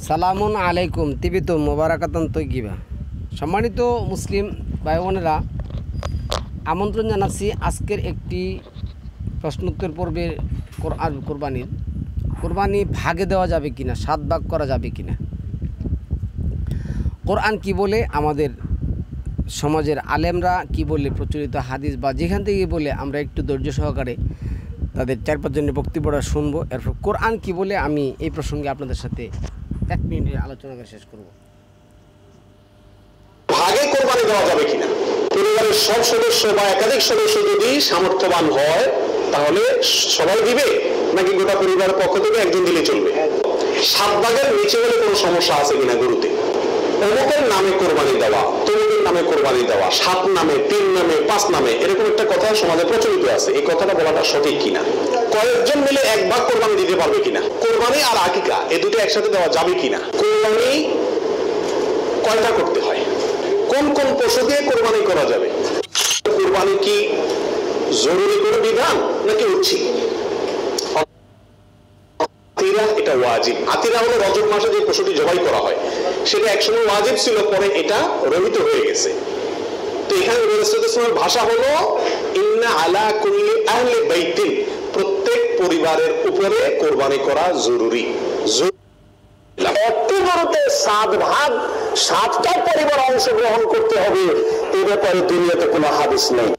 সালামুন আলাইকুম তিবিত মোবারকাতান তৈগিবা। সম্মানিত মুসলিম ভাই বোনেরা, আমন্ত্রণ জানাচ্ছি আজকের একটি প্রশ্নোত্তর পর্বের কোরবানি ভাগে দেওয়া যাবে কিনা, 7 ভাগ করা যাবে কিনা, কোরআন কি বলে, আমাদের সমাজের আলেমরা কি বলে, প্রচলিত হাদিস বা যেখান থেকে বলে আমরা একটু ধৈর্য সহকারে তাদের 4-5 জনের বক্তব্যটা শুনবো। এরপর কোরআন কি বলে আমি এই প্রসঙ্গে আপনাদের সাথে 1 মিনিটের আলোচনা শেষ করব। ভাগে কোরবানি দেওয়া যাবে কিনা, পরিবারের সব সদস্য বা একাধিক সদস্য যদি সামর্থ্যবান হয় তাহলে সবাই দিবে, নাকি গোটা পরিবারের পক্ষ থেকে একজন দিলে চলবে? 7 ভাগের নিচে হলে কোনো সমস্যা আছে কিনা গরুতে? অমুকের নামে কোরবানি দেওয়া, তমুকের নামে কোরবানি দেওয়া, 7 নামে, 3 নামে, 5 নামে, এরকম একটা কথা সমাজে প্রচলিত আছে। এই কথাটা বলাটা সঠিক কিনা? কয়েকজন মিলে 1 ভাগ কোরবানি দিতে পারবে কিনা? কোরবানি আর আকিকা এই দুটো একসাথে দেওয়া যাবে কিনা? কোরবানি কয়টা করতে হয়? কোন কোন পশু দিয়ে কোরবানি করা যাবে? কোরবানি কি জরুরি কোনো বিধান নাকি উচিত? আতিরা এটা ওয়াজিব। আতিরা হলো রজব মাসে যে পশুটি জবাই করা হয়, সেটা একসময় ওয়াজিব ছিল, পরে এটা রহিত হয়ে গেছে। তো এখানে রাসূলের ভাষা হলো ইন্না আলা কুল্লি আহলি বাইতিন, প্রত্যেক পরিবারের উপরে কোরবানি করা জরুরি। একটি গরুতে 7 ভাগ, 7টা পরিবার অংশগ্রহণ করতে হবে, এ ব্যাপারে দুনিয়াতে কোনো হাদিস নেই।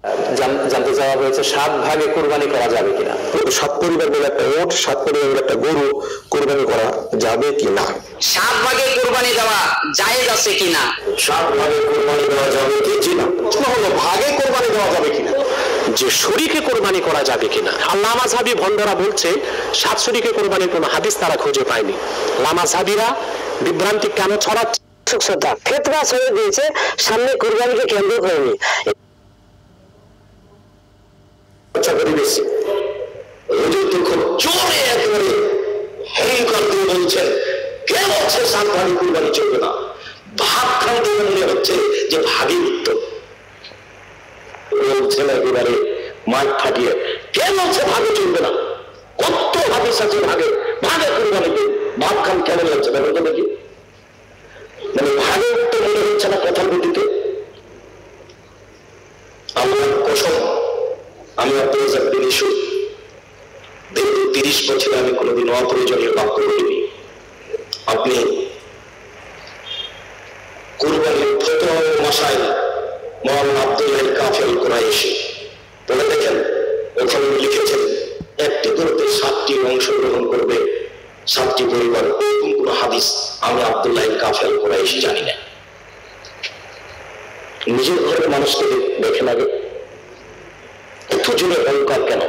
জানতে চাওয়া হয়েছে 7 ভাগে কোরবানি করা যাবে কিনা। 7 পরিবার বলে একটা ওট, 7 পরিবার বলে একটা গরু কোরবানি করা যাবে কিনা? 7 ভাগে কোরবানি দেওয়া জায়েজ আছে কিনা? 7 ভাগে কোরবানি দেওয়া যাবে কি না? প্রশ্ন হলো ভাগে কোরবানি দেওয়া যাবে কিনা, যে শরীকে কোরবানি করা যাবে কিনা। আল্লাহ মাযহাবী ভণ্ডরা বলছে 7 শরীকে কোরবানির কোনো হাদিস তারা খুঁজে পায়নি। লামাযহাবীরা বিভ্রান্তি কেন ছড়াচ্ছে? ফিতরা ছড়িয়ে দিয়েছে সামনে কোরবানিকে কেন্দ্র করে নিয়ে। পরিবেশ জোরে একেবারে হংকার দিয়ে বলছেন, কে বলছে 7 ভাগে কোরবানি চলবে না? ভাগ খান দিয়ে মনে হচ্ছে যে ভাগে উত্তর বলছেন একেবারে মাঠ ফাটিয়ে। কে বলছে ভাগে চলবে না? কত হাদিস আছে ভাগে, ভাগে কোরবানি দিন। ভাগ খান কেমন লাগছে ব্যাপার তো নাকি? মানে ভাগে উত্তর মনে হচ্ছে না কথার গতিতে। আমার কসম, আমি আপনার একদিন ইস্যু দীর্ঘ 30 বছরে আমি কোনোদিন অপ্রয়োজনীয় বাক্য বলিনি। আপনি কুরবানির ফতোয়া মাসাইল মওলানা আব্দুল্লাহ কাফি আল কুরাইশি বলে দেখেন, ওখানে লিখেছেন একটি গরুতে 7টি অংশগ্রহণ করবে 7টি পরিবার। এরকম কোন হাদিস আমি আব্দুল্লাহ কাফি আল কুরাইশি জানি না। নিজের ঘরের মানুষকে দেখে লাগে এত জোরে অহংকার কেন?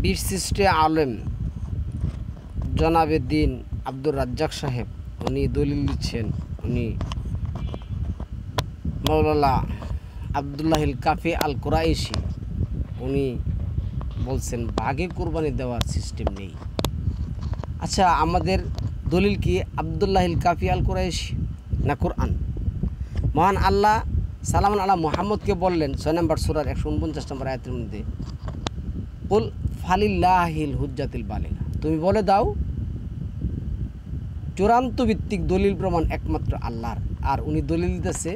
বিশিষ্ট আলেম জনাবে দিন আব্দুর রাজ্জাক সাহেব উনি দলিল দিচ্ছেন, উনি মাওলানা আব্দুল্লাহিল কাফি আল কুরাইশি উনি বলছেন ভাগে কোরবানি দেওয়ার সিস্টেম নেই। আচ্ছা, আমাদের দলিল কি আব্দুল্লাহিল কাফি আল কুরাইশি না কোরআন? মহান আল্লাহ সালামান আলা মুহাম্মদকে বললেন 6 নম্বর সূরার 149 নম্বর আয়াতের মধ্যে, কুল ফালিল্লাহিল হুজ্জাতুল বালিগা, তুমি বলে দাও চূড়ান্ত ভিত্তিক দলিল প্রমাণ একমাত্র আল্লাহর। আর উনি দলিল দিতেছে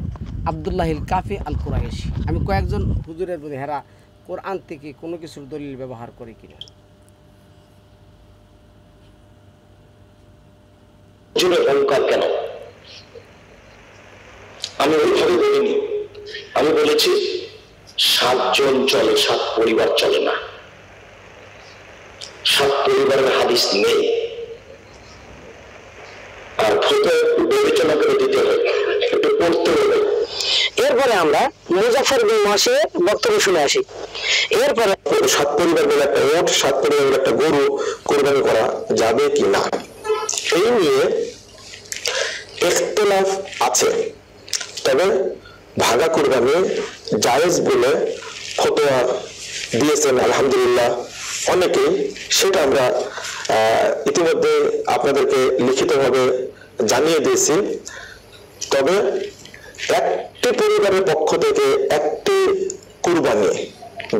আব্দুল্লাহিল কাফি আল কুরাইশি। আমি কয়েকজন হুজুরের প্রতি হেরা কোরআন থেকে কোনো কিছুর দলিল ব্যবহার করে কিনা। জোরে অহংকার কেন? আমি ওইভাবে বলিনি। আমি বলেছি 7 জন চলে, 7 পরিবার চলে না। 7 পরিবারের হাদিস নেই, আর ফতোয়া বিবেচনা করে দিতে হবে, একটু পড়তে হবে। এরপরে আমরা মুজাফফর বিন মাসের বক্তব্য শুনে আসি। এরপরে 7 পরিবার বলে একটা ওট, 7 পরিবার বলে একটা গরু কোরবানি করা যাবে কি না, এই নিয়ে ইখতিলাফ আছে। তবে ভাগা কোরবানি জায়েজ বলে ফতোয়া দিয়েছেন আলহামদুলিল্লাহ অনেকেই। সেটা আমরা ইতিমধ্যে আপনাদেরকে লিখিতভাবে জানিয়ে দিয়েছি। তবে একটি পরিবারের পক্ষ থেকে একটি কুরবানি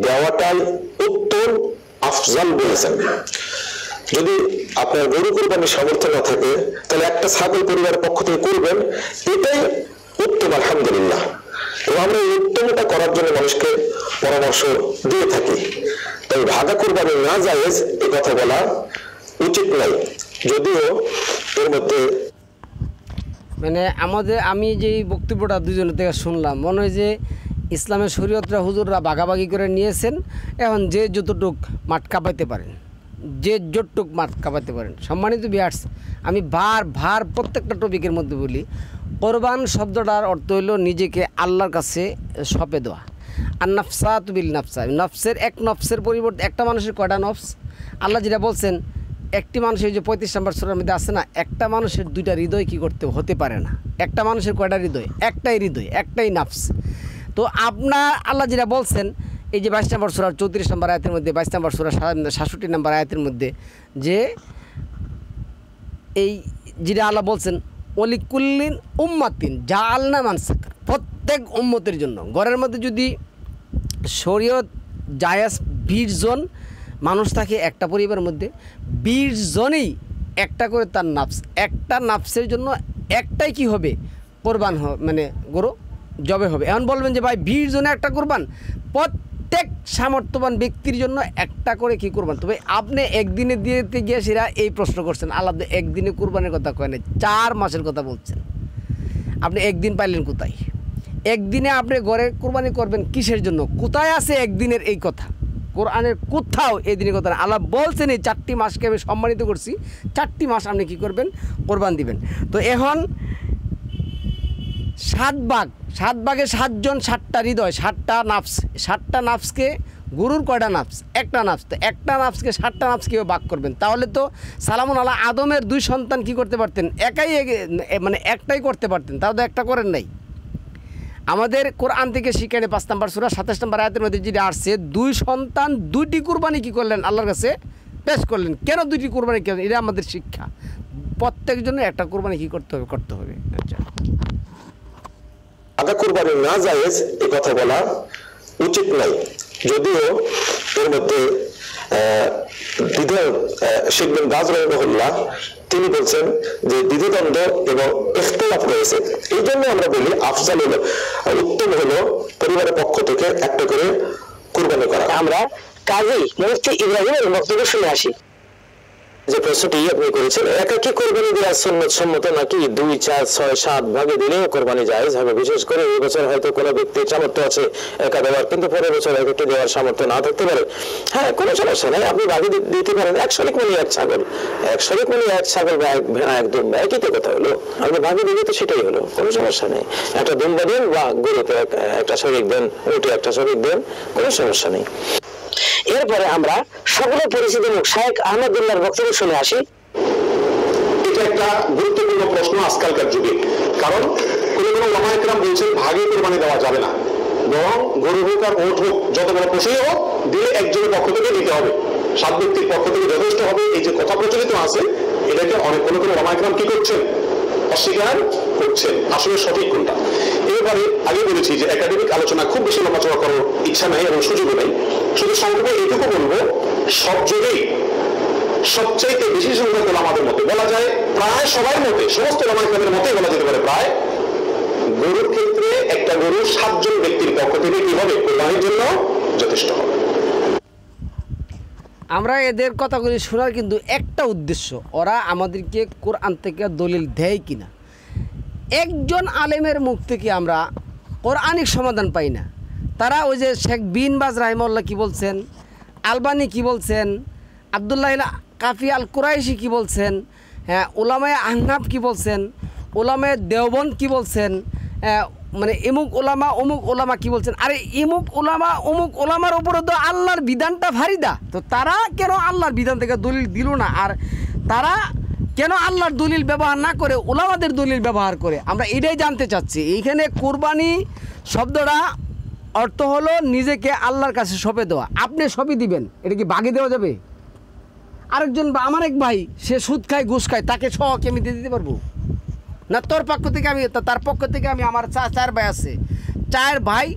দেওয়াটাই উত্তম আফজাল বলেছেন। যদি আপনার গরু কোরবানির সামর্থ্য না থাকে তাহলে একটা ছাগল পরিবারের পক্ষ থেকে করবেন, এটাই উত্তম আলহামদুলিল্লাহ। এবং আমরা এই উত্তমটা করার জন্য মানুষকে পরামর্শ দিয়ে থাকি। তবে ভাগা কোরবানি না জায়েজ এ কথা বলা উচিত নয়, যদিও এর মধ্যে মানে আমি যে বক্তব্যটা দুজনের থেকে শুনলাম, মনে হয় যে ইসলামের শরীয়তরা হুজুররা ভাগাভাগি করে নিয়েছেন, এখন যে যতটুক মাঠ কাঁপাইতে পারেন, যে যতটুক মাঠ কাঁপাইতে পারেন। সম্মানিত ভিউয়ার্স, আমি ভার প্রত্যেকটা টপিকের মধ্যে বলি, কোরবান শব্দটার অর্থ হলো নিজেকে আল্লাহর কাছে সঁপে দেওয়া। আর নফসাত বিল নফসা, নফসের এক নফসের পরিবর্তে একটা মানুষের কয়টা নফস? আল্লাহ যেটা বলছেন, একটি মানুষের যে 35 নম্বর সূরার মধ্যে আছে না, একটা মানুষের দুইটা হৃদয় কি হতে পারে না। একটা মানুষের কয়টা হৃদয়? একটাই হৃদয়, একটাই নফস। তো আপনার আল্লাহ যেটা বলছেন, এই যে 22 নম্বর সূরার 34 নম্বর আয়াতের মধ্যে, 22 নম্বর সূরা 67 নম্বর আয়াতের মধ্যে, যে এই যেটা আল্লাহ বলছেন, ওলিকুল্লিন উম্মাতিন জাআলনা মানসাকা, প্রত্যেক উম্মতের জন্য। ঘরের মধ্যে যদি শরীয়ত জায়েজ 20 জন মানুষ থাকে একটা পরিবারের মধ্যে, 20 জনেই একটা করে তার নাফস, একটা নাফসের জন্য একটাই কি হবে? কোরবান মানে গরু জবে হবে। এখন বলবেন যে ভাই 20 জনে একটা কোরবান, প্রত্যেক সামর্থ্যবান ব্যক্তির জন্য একটা করে কি কোরবান? তবে আপনি একদিনে দিতে গিয়ে সেরা এই প্রশ্ন করছেন, আল্লাহ একদিনে কোরবানের কথা কয় না, 4 মাসের কথা বলছেন। আপনি একদিন পাইলেন কোথায়? একদিনে আপনি ঘরে কোরবানি করবেন কিসের জন্য? কোথায় আছে একদিনের এই কথা? কোরআনের কোথাও এই দিনের কথা না। আল্লাহ বলছেন এই 4টি মাসকে আমি সম্মানিত করছি, 4টি মাস আপনি কি করবেন? কোরবান দিবেন। তো এখন 7 ভাগে 7 জন, 7টা হৃদয়, 7টা নাফস। 7টা নাফসকে গরুর কয়টা নাফস? একটা নাফস। তো একটা নাফসকে 7টা নাফস কীভাবে ভাগ করবেন? তাহলে তো সালামুন আল্লাহ আদমের 2 সন্তান কি করতে পারতেন? একটাই করতে পারতেন, তাও তো একটা করেন নাই। আমাদের কোরআন থেকে শিখানে 5 নম্বর সূরা 27 নম্বর আয়াতের মধ্যে যেটা আসছে, 2 সন্তান 2টি কুরবানি কি করলেন? আল্লাহর কাছে পেশ করলেন। কেন 2টি কুরবানি করলেন? এটা আমাদের শিক্ষা। প্রত্যেকের জন্য একটা কুরবানি কি করতে হবে। আচ্ছা, ভাগা কোরবানি না জায়েজ এ কথা বলা উচিত নয়, যদিও এর মধ্যে শেখ বিন বাজ রাহিমাহুল্লাহ তিনি বলছেন যে দ্বিধাদ্বন্দ্ব এবং ইখতিলাফ রয়েছে। এই জন্য আমরা বলি আফজাল হলো, উত্তম হলো পরিবারের পক্ষ থেকে একটা করে কুরবানি করা। আমরা কাজী মুফতি ইব্রাহিমের বক্তব্য শুনে আসি। যে প্রশ্নটি আপনি করেছেন, একাকি কোরবানি দেওয়া সুন্নত সম্মত নাকি 2, 4, 6, 7 ভাগে দিলেও কোরবানি জায়েজ হবে? বিশেষ করে এই বছর হয়তো কোনো ব্যক্তির সামর্থ্য আছে একা দেওয়ার, কিন্তু পরের বছর একাকি দেওয়ার সামর্থ্য না থাকতে পারে। হ্যাঁ, কোনো সমস্যা নেই, আপনি ভাগে দিতে পারেন। 1 শরিক মানে 1 ছাগল, 1 শরিক মানে 1 ছাগল বা 1 ভেড়া, একদম একই তো কথা হলো। আপনি ভাগে দিলে তো সেটাই হলো, কোনো সমস্যা নেই। একটা দুম্বা দেন বা গরুতে একটা শরিক দেন, উঠে একটা শরিক দেন, কোনো সমস্যা নেই। এরপরে আমরা সকলে পরিচিত মুখ শায়েখ আহমদুল্লাহর বক্তব্য শুনে আসি। এটা একটা গুরুত্বপূর্ণ প্রশ্ন আজকালকার যুগে, কারণ কোনো ওলামা ইকরাম বলছেন ভাগে কোরবানি দেওয়া যাবে না, বরং গরু হোক আর ওট হোক, যত বড় পশুই হোক, দিলে একজনের পক্ষ থেকে দিতে হবে, 7 ব্যক্তির পক্ষ থেকে যথেষ্ট হবে। এই যে কথা প্রচলিত আছে, এটাকে অনেক কোনো ওলামা ইকরাম কি করছেন? অস্বীকার করছেন। আসলে সঠিক কোনটা? এবারে আগে বলেছি যে একাডেমিক আলোচনা খুব বেশি লম্বা করার ইচ্ছা নাই এবং সুযোগও নেই। শুধু সংক্ষেপে এইটুকু বলবো, সব যুগেই সবচাইতে বেশি সংখ্যক ওলামাদের মতে বলা যায়, প্রায় সবার মতে, সমস্ত ওলামা ইকরামের মতেই বলা যেতে পারে, প্রায় গরুর ক্ষেত্রে একটা গরু 7 জন ব্যক্তির পক্ষ থেকে কি হবে? কোরবানির জন্য যথেষ্ট হবে। আমরা এদের কথাগুলি শোনার কিন্তু একটা উদ্দেশ্য, ওরা আমাদেরকে কোরআন থেকে দলিল দেয় কিনা। একজন আলেমের মুখ থেকে আমরা কোরআনিক সমাধান পাই না। তারা ওই যে শেখ বিন বাজ রাহিমাহুল্লাহ কি বলছেন, আলবানি কি বলছেন, আব্দুল্লাহ কাফি আল কুরাইশি কি বলছেন, হ্যাঁ, উলামায়ে আহনাফ কি বলছেন, উলামায়ে দেওবন্দ কি বলছেন, মানে এমুক ওলামা অমুক ওলামা কি বলছেন। আরে এমুক ওলামা অমুক ওলামার উপরে তো আল্লাহর বিধানটা ভারিদা, তো তারা কেন আল্লাহর বিধান থেকে দলিল দিল না? আর তারা কেন আল্লাহর দলিল ব্যবহার না করে ওলামাদের দলিল ব্যবহার করে? আমরা এটাই জানতে চাচ্ছি। এইখানে কোরবানি শব্দটা অর্থ হলো নিজেকে আল্লাহর কাছে সঁপে দেওয়া। আপনি সঁপে দিবেন, এটা কি বাগে দেওয়া যাবে? আরেকজন বা আমার এক ভাই, সে সুদ খায় ঘুষ খায়, তাকে সহকে আমি দিয়ে দিতে পারবো না? তোর পক্ষ থেকে আমি, তার পক্ষ থেকে আমি, আমার 4 ভাই আছে, 4 ভাই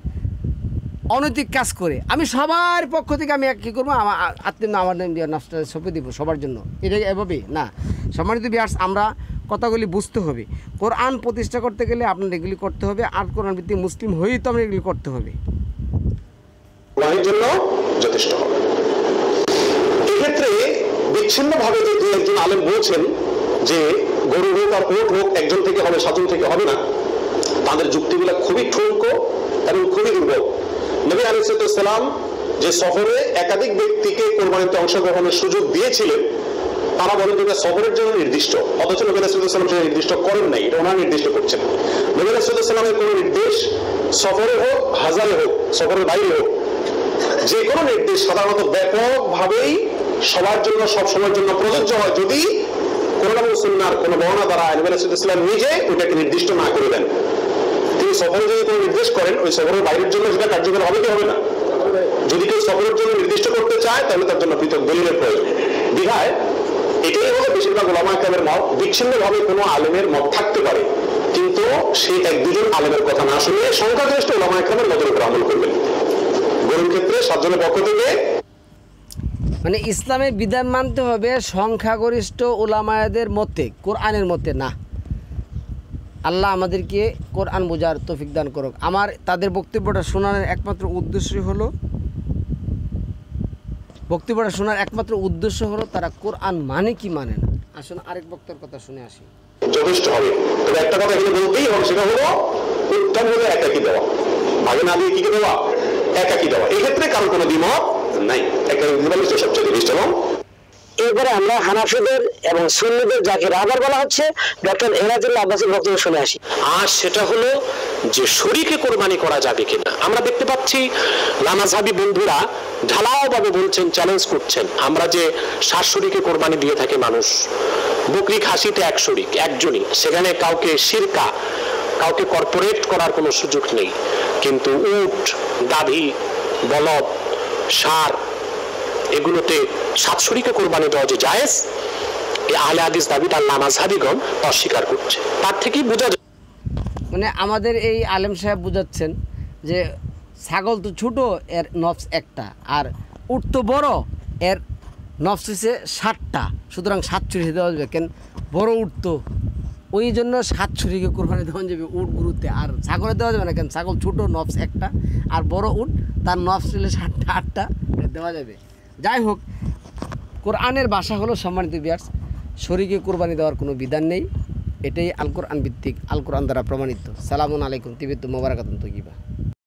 অনৈতিক কাজ করে আমি সবার পক্ষ থেকে আমি কী করবো, আমার আত্মীয় আমার নাফসটা সঁপে দিব সবার জন্য, এটা এভাবে না। সম্মানিত ভিউয়ার্স, আমরা কথাগুলি বুঝতে হবে। কোরআন প্রতিষ্ঠা করতে গেলে আপনার এগুলি করতে হবে, আর কোরআন ভিত্তিক মুসলিম হয়েই তো আমরা এগুলি করতে হবে, কোরবানির জন্য যথেষ্ট হবে। এক্ষেত্রে বিচ্ছিন্নভাবে যদি একজন আলেম বলছেন যে গরু হোক আর উট হোক একজন থেকে হবে, 7 জন থেকে হবে না, তাদের যুক্তিগুলো খুবই ঠুনকো এবং খুবই দুর্বল। নবী আলাইহিস সালাম যে সফরে একাধিক ব্যক্তিকে কোরবানিতে অংশগ্রহণের সুযোগ দিয়েছিলেন, তারা বলেন এটা সফরের জন্য নির্দিষ্ট, অথচ নবী আলাইহিস সালাম সেটা নির্দিষ্ট করেন নাই, এটা ওনারা নির্দিষ্ট করছেন। নবী আলাইহিস সালামের কোনো নির্দেশ সফরে হোক, হাজারে হোক, সফরের বাইরে হোক, যে কোনো নির্দেশ সাধারণত ব্যাপকভাবেই সবার জন্য সব সময়ের জন্য প্রযোজ্য হয় যদি কোরআন এবং সুন্নাহর কোনো বর্ণনা দ্বারা নবী আলাইহিস সালাম নিজে ওইটাকে নির্দিষ্ট না করে দেন। তিনি সফরে যদি কোনো নির্দেশ করেন, ওই সফরের বাইরের জন্য সেটা কার্যকর হবে কি হবে না? যদি কেউ সফরের জন্য নির্দিষ্ট করতে চায় তাহলে তার জন্য পৃথক দলিলের প্রয়োজন। বিধায় এটাই হলো বেশিরভাগ উলামা কেরামের মত। বিচ্ছিন্নভাবে কোনো আলেমের মত থাকতে পারে, কিন্তু সেই 1-2 জন আলেমের কথা না শুনে সংখ্যাগরিষ্ঠ উলামা কেরামের মতের উপর আমল করবেন। গরুর ক্ষেত্রে 7 জনের পক্ষ থেকে মানে ইসলামের বিধান মানতে হবে সংখ্যাগরিষ্ঠ উলামাদের মতে, কোরআনের মতে না। আল্লাহ আমাদেরকে কোরআন বোঝার তৌফিক দান করুক। আমার তাদের বক্তব্যটা শোনার একমাত্র উদ্দেশ্য হলো তারা কোরআন মানে কি মানে না। আসুন আরেক বক্তার কথা শুনে আসি। যথেষ্ট হবে। তবে একটা কথা এখানে বলতেই হবে, সেটা হলো উত্তম হলো একাকি দেওয়া, ভাগে না দিয়ে কি দেওয়া, একাকি দেওয়া। এক্ষেত্রে কারো কোনো দ্বিমত নাই, একাকি দেওয়া সবচেয়ে বেশি। এবং এরপরে আমরা হানাফিদের এবং সুন্নিদের যাকে রাবার বলা হচ্ছে ডক্টর এনাজুল্লাহ আব্বাসীর বক্তব্য শুনে আসি। আর সেটা হলো যে শরীকে কোরবানি করা যাবে কিনা। আমরা দেখতে পাচ্ছি নামাজহাবী বন্ধুরা ঢালাওভাবে বলছেন, চ্যালেঞ্জ করছেন, আমরা যে 7 শরীকে কোরবানি দিয়ে থাকে মানুষ, বকরি খাসিতে 1 শরীক, একজনই, সেখানে কাউকে শিরকা, কাউকে কর্পোরেট করার কোনো সুযোগ নেই। কিন্তু উট, গাভী, বলদ, ষাঁড় এগুলোতে 7 শরীকে কোরবানি দেওয়া যে জায়েজ, এই আহলে হাদিস দাবিটা নামাজহাবীগণ অস্বীকার করছে। তার থেকেই বোঝা যায়, মানে আমাদের এই আলেম সাহেব বুঝাচ্ছেন যে ছাগল তো ছোট, এর নফস একটা, আর উট তো বড়, এর নফস হচ্ছে 7টা, সুতরাং 7 ছুরি দেওয়া যাবে। কেন বড় উট তো, ওই জন্য 7 ছুরিকে কোরবানি দেওয়া যাবে উট গুরুতে, আর ছাগলে দেওয়া যাবে না। কেন ছাগল ছোট, নফস একটা, আর বড় উট তার নফস হলে 7টা 8টা দেওয়া যাবে। যাই হোক, কোরআনের ভাষা হলো সম্মানিত ভিউয়ার্স, শরীকে কোরবানি দেওয়ার কোনো বিধান নেই। এটাই আল কোরআন ভিত্তিক, আল কোরআন দ্বারা প্রমাণিত। সালামুন আলাইকুম, তিবিত্তু মোবারাকাতুন তৈয়িবা।